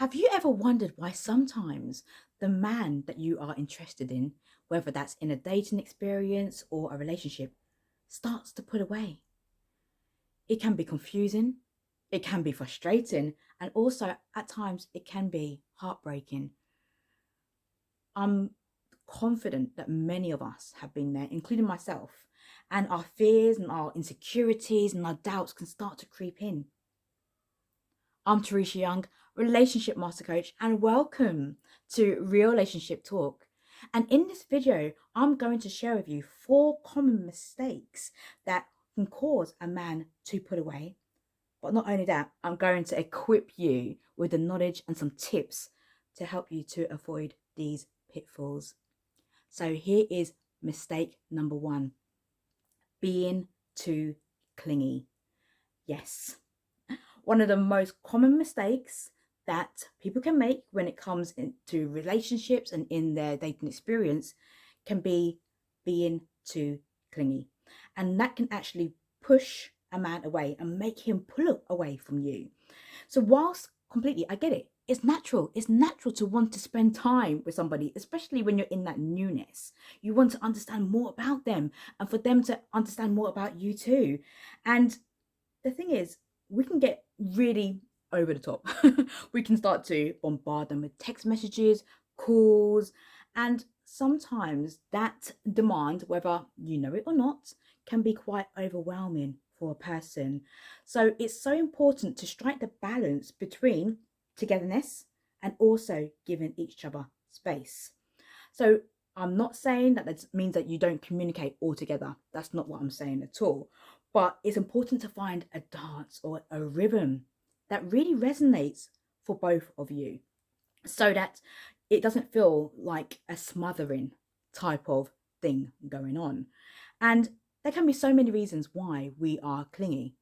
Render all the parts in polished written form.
Have you ever wondered why sometimes the man that you are interested in, whether that's in a dating experience or a relationship, starts to put away? It can be confusing, it can be frustrating, and also at times it can be heartbreaking. I'm confident that many of us have been there, including myself, and our fears and our insecurities and our doubts can start to creep in. I'm Teresha Young, relationship master coach, and welcome to Real-ationship Talk. And in this video, I'm going to share with you 4 common mistakes that can cause a man to put away. But not only that, I'm going to equip you with the knowledge and some tips to help you to avoid these pitfalls. So here is mistake number 1, being too clingy. Yes, one of the most common mistakes that people can make when it comes into relationships and in their dating experience can be being too clingy. And that can actually push a man away and make him pull away from you. So whilst completely, I get it. It's natural. It's natural to want to spend time with somebody, especially when you're in that newness. You want to understand more about them and for them to understand more about you too. And the thing is, we can get really over the top. We can start to bombard them with text messages, calls, and sometimes that demand, whether you know it or not, can be quite overwhelming for a person. So it's so important to strike the balance between togetherness and also giving each other space. So I'm not saying that means that you don't communicate altogether. That's not what I'm saying at all. But it's important to find a dance or a rhythm that really resonates for both of you so that it doesn't feel like a smothering type of thing going on. And there can be so many reasons why we are clingy.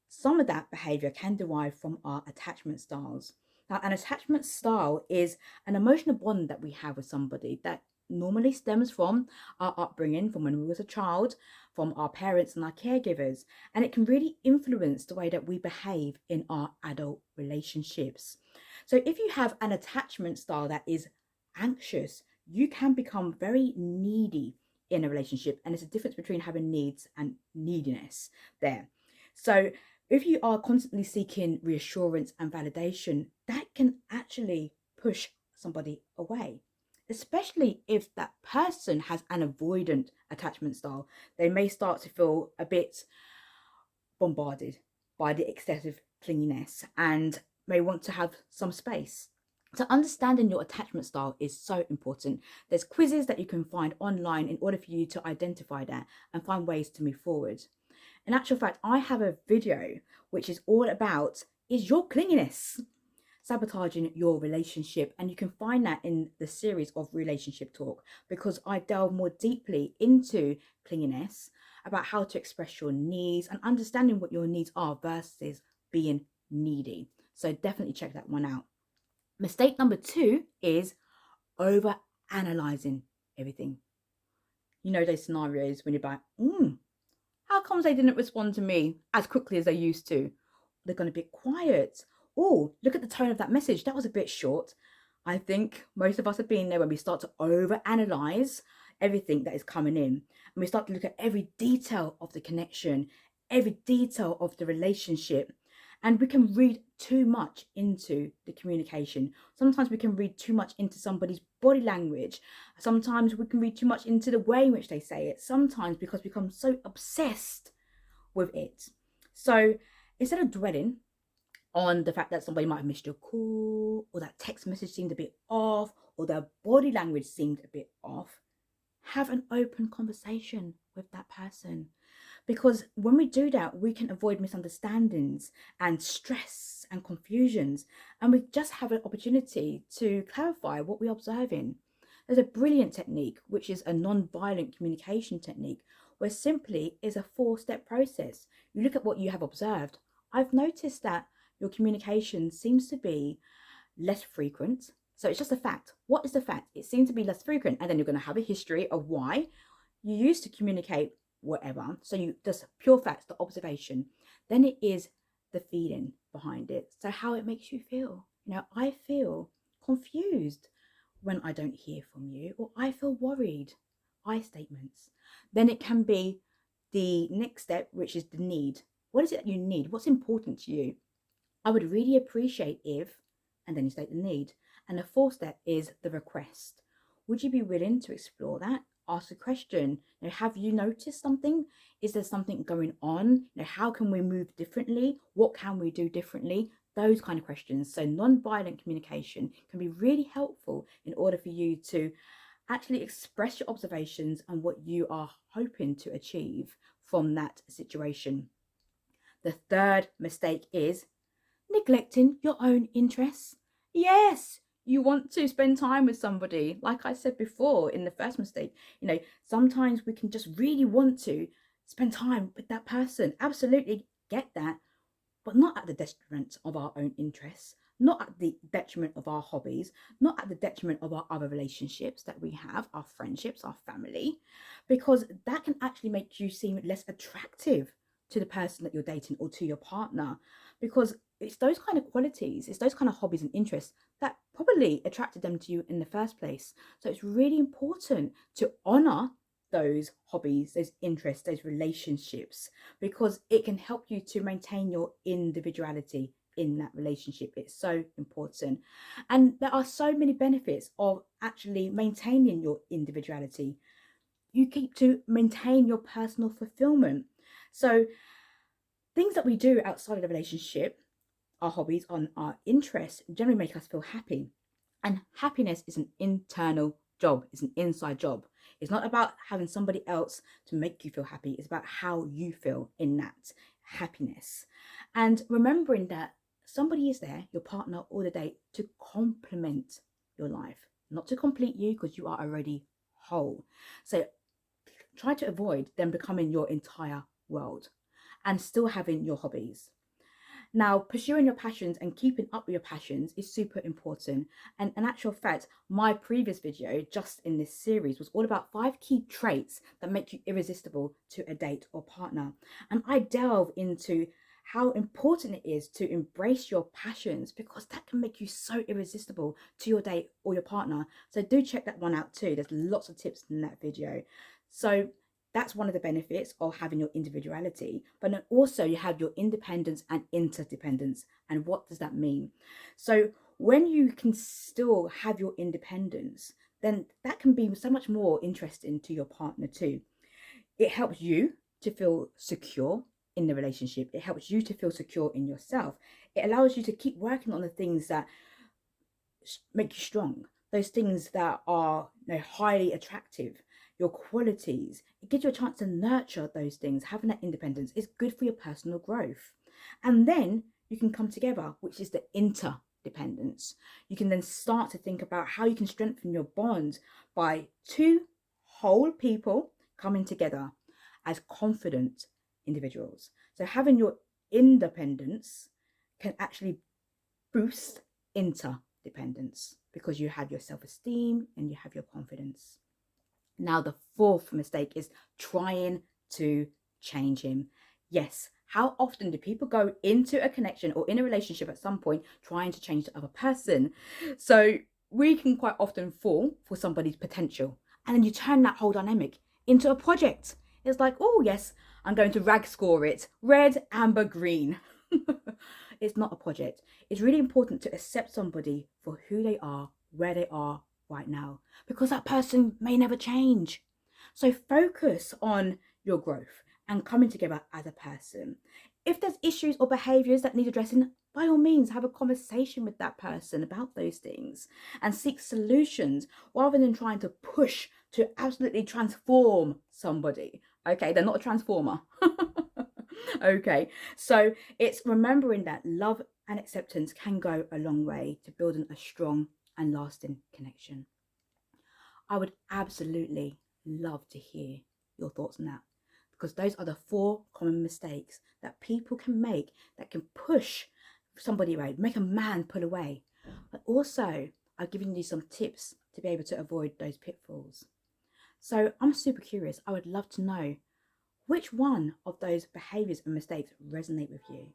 Some of that behavior can derive from our attachment styles. Now, an attachment style is an emotional bond that we have with somebody that normally stems from our upbringing, from when we was a child, from our parents and our caregivers, and it can really influence the way that we behave in our adult relationships. So if you have an attachment style that is anxious, you can become very needy in a relationship, and there's a difference between having needs and neediness there. So if you are constantly seeking reassurance and validation, that can actually push somebody away, especially if that person has an avoidant attachment style. They may start to feel a bit bombarded by the excessive clinginess and may want to have some space. So understanding your attachment style is so important. There's quizzes that you can find online in order for you to identify that and find ways to move forward. In actual fact, I have a video which is all about, is your clinginess sabotaging your relationship? And you can find that in the series of Relationship Talk, because I delve more deeply into clinginess, about how to express your needs and understanding what your needs are versus being needy. So definitely check that one out. Mistake number 2 is over analyzing everything. You know those scenarios when you're like, how comes they didn't respond to me as quickly as they used to? They're going to be quiet. Oh, look at the tone of that message. That was a bit short. I think most of us have been there when we start to overanalyze everything that is coming in. And we start to look at every detail of the connection, every detail of the relationship. And we can read too much into the communication. Sometimes we can read too much into somebody's body language. Sometimes we can read too much into the way in which they say it. Sometimes because we become so obsessed with it. So instead of dwelling on the fact that somebody might have missed your call, or that text message seemed a bit off, or their body language seemed a bit off, have an open conversation with that person. Because when we do that, we can avoid misunderstandings and stress and confusions, and we just have an opportunity to clarify what we're observing. There's a brilliant technique, which is a non-violent communication technique, where simply is a 4-step process. You look at what you have observed. I've noticed that your communication seems to be less frequent. So it's just a fact. What is the fact? It seems to be less frequent, and then you're going to have a history of why you used to communicate whatever. So you just pure facts, the observation. Then it is the feeling behind it. So how it makes you feel. I feel confused when I don't hear from you, or I feel worried. I statements. Then it can be the next step, which is the need. What is it that you need? What's important to you? I would really appreciate if, and then you state the need. And the fourth step is the request. Would you be willing to explore that? Ask a question. Have you noticed something? Is there something going on? How can we move differently? What can we do differently? Those kind of questions. So non-violent communication can be really helpful in order for you to actually express your observations and what you are hoping to achieve from that situation. The third mistake is neglecting your own interests. Yes, you want to spend time with somebody. Like I said before in the first mistake, sometimes we can just really want to spend time with that person. Absolutely get that, but not at the detriment of our own interests, not at the detriment of our hobbies, not at the detriment of our other relationships that we have, our friendships, our family, because that can actually make you seem less attractive to the person that you're dating or to your partner, because it's those kind of qualities, it's those kind of hobbies and interests that probably attracted them to you in the first place. So it's really important to honor those hobbies, those interests, those relationships, because it can help you to maintain your individuality in that relationship. It's so important. And there are so many benefits of actually maintaining your individuality. You keep to maintain your personal fulfillment. So things that we do outside of the relationship, our hobbies and our interests, generally make us feel happy. And happiness is an internal job, it's an inside job. It's not about having somebody else to make you feel happy. It's about how you feel in that happiness. And remembering that somebody is there, your partner or the date, to complement your life, not to complete you, because you are already whole. So try to avoid them becoming your entire world and still having your hobbies. Now, pursuing your passions and keeping up with your passions is super important. And in actual fact, my previous video just in this series was all about 5 key traits that make you irresistible to a date or partner. And I delve into how important it is to embrace your passions, because that can make you so irresistible to your date or your partner. So do check that one out too. There's lots of tips in that video. So that's one of the benefits of having your individuality. But then also you have your independence and interdependence. And what does that mean? So when you can still have your independence, then that can be so much more interesting to your partner too. It helps you to feel secure in the relationship. It helps you to feel secure in yourself. It allows you to keep working on the things that make you strong, those things that are highly attractive, your qualities. It gives you a chance to nurture those things. Having that independence is good for your personal growth. And then you can come together, which is the interdependence. You can then start to think about how you can strengthen your bond by 2 whole people coming together as confident individuals. So having your independence can actually boost interdependence, because you have your self-esteem and you have your confidence. Now, the 4th mistake is trying to change him. Yes, how often do people go into a connection or in a relationship at some point trying to change the other person? So we can quite often fall for somebody's potential, and then you turn that whole dynamic into a project. It's like, oh yes, I'm going to rag score it, red, amber, green. It's not a project. It's really important to accept somebody for who they are, where they are right now, because that person may never change. So focus on your growth and coming together as a person. If there's issues or behaviors that need addressing, by all means, have a conversation with that person about those things and seek solutions, rather than trying to push to absolutely transform somebody. Okay, they're not a transformer. Okay, so it's remembering that love and acceptance can go a long way to building a strong and lasting connection. I would absolutely love to hear your thoughts on that, because those are the 4 common mistakes that people can make that can push somebody away, make a man pull away. But also, I've given you some tips to be able to avoid those pitfalls. So I'm super curious. I would love to know which one of those behaviors and mistakes resonate with you,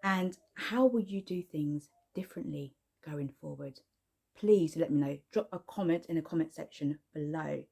and how will you do things differently going forward? Please let me know. Drop a comment in the comment section below.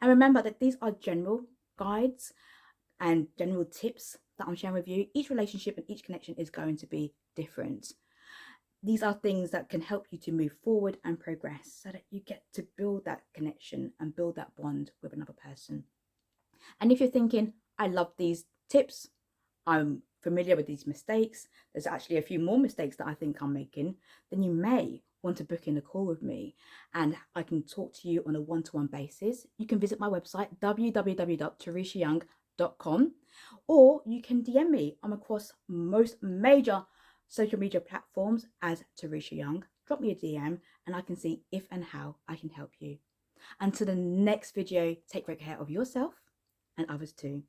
And remember that these are general guides and general tips that I'm sharing with you. Each relationship and each connection is going to be different. These are things that can help you to move forward and progress so that you get to build that connection and build that bond with another person. And if you're thinking, I love these tips, I'm familiar with these mistakes, there's actually a few more mistakes that I think I'm making, then you may want to book in a call with me and I can talk to you on a one-to-one basis. You can visit my website, www.tereshayoung.com, or you can DM me. I'm across most major social media platforms as Teresha Young. Drop me a DM and I can see if and how I can help you. Until the next video, take great care of yourself and others too.